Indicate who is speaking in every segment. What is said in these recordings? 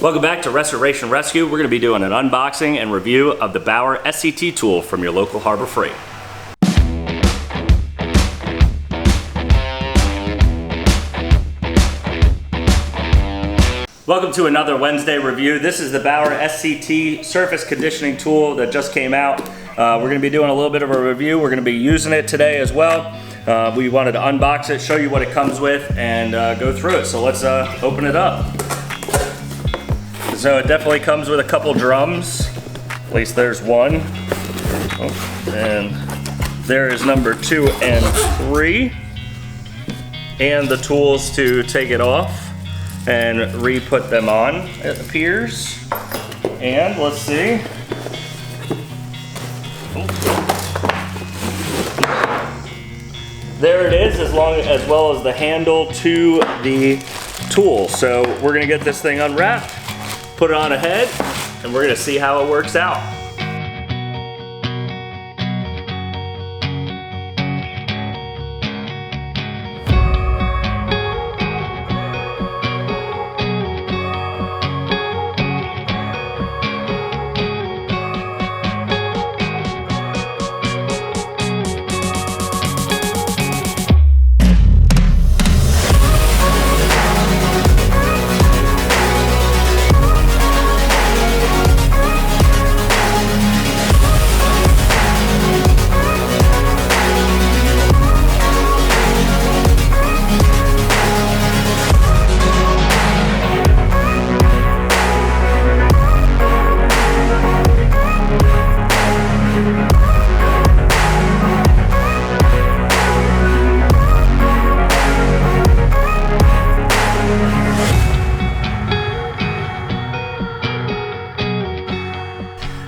Speaker 1: Welcome back to Restoration Rescue. We're going to be doing an unboxing and review of the Bauer SCT tool from your local Harbor Freight. Welcome to another Wednesday review. This is the Bauer SCT surface conditioning tool that just came out. We're going to be doing a little bit of a review. We're going to be using it today as well. We wanted to unbox it, show you what it comes with, and go through it. So let's open it up. So it definitely comes with a couple drums. At least there's one. Oh, and there is number 2 and 3. And the tools to take it off and re-put them on, it appears. And let's see. There it is, as well as the handle to the tool. So we're gonna get this thing unwrapped, put it on a head, and we're gonna see how it works out.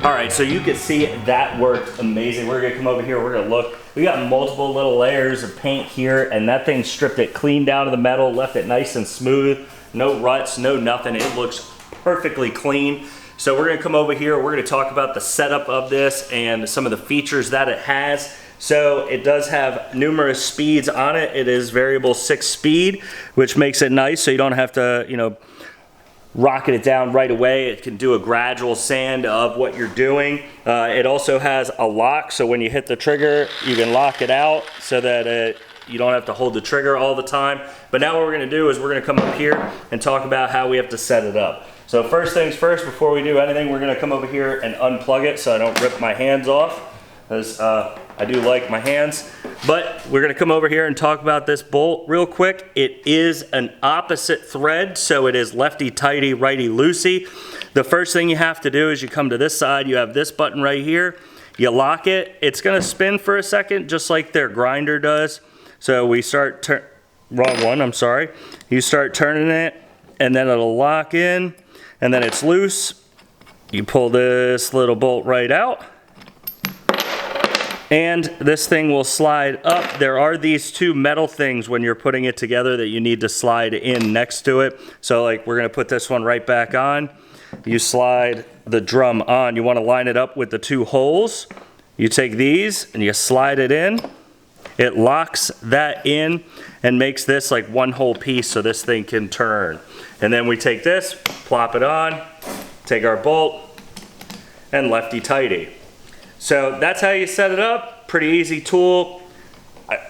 Speaker 1: Alright, so you can see that worked amazing. We're gonna come over here, we're gonna look. We got multiple little layers of paint here, and that thing stripped it clean down to the metal, left it nice and smooth, no ruts, no nothing. It looks perfectly clean. So we're gonna come over here, we're gonna talk about the setup of this and some of the features that it has. So it does have numerous speeds on it. It is variable 6 speed, which makes it nice so you don't have to, rocket it down right away. It can do a gradual sand of what you're doing. It also has a lock, so when you hit the trigger, you can lock it out so that you don't have to hold the trigger all the time. But now what we're gonna do is we're gonna come up here and talk about how we have to set it up. So first things first, before we do anything, we're gonna come over here and unplug it so I don't rip my hands off, because I do like my hands. But we're gonna come over here and talk about this bolt real quick. It is an opposite thread, so it is lefty tighty, righty loosey. The first thing you have to do is you come to this side, you have this button right here, you lock it. It's gonna spin for a second, just like their grinder does. So we start, wrong one, I'm sorry. You start turning it, and then it'll lock in, and then it's loose. You pull this little bolt right out, and this thing will slide up. There are these 2 metal things when you're putting it together that you need to slide in next to it. So like we're gonna put this one right back on. You slide the drum on. You wanna line it up with the 2 holes. You take these and you slide it in. It locks that in and makes this like one whole piece so this thing can turn. And then we take this, plop it on, take our bolt, and lefty tighty. So that's how you set it up. Pretty easy tool.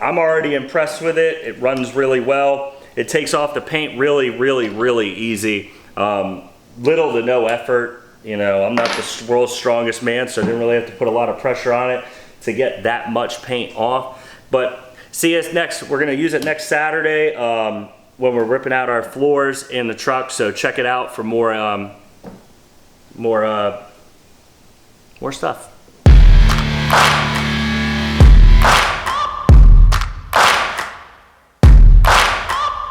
Speaker 1: I'm already impressed with it. It runs really well. It takes off the paint really, really, really easy. Little to no effort. I'm not the world's strongest man, so I didn't really have to put a lot of pressure on it to get that much paint off. But see us next. We're gonna use it next Saturday when we're ripping out our floors in the truck. So check it out for more stuff.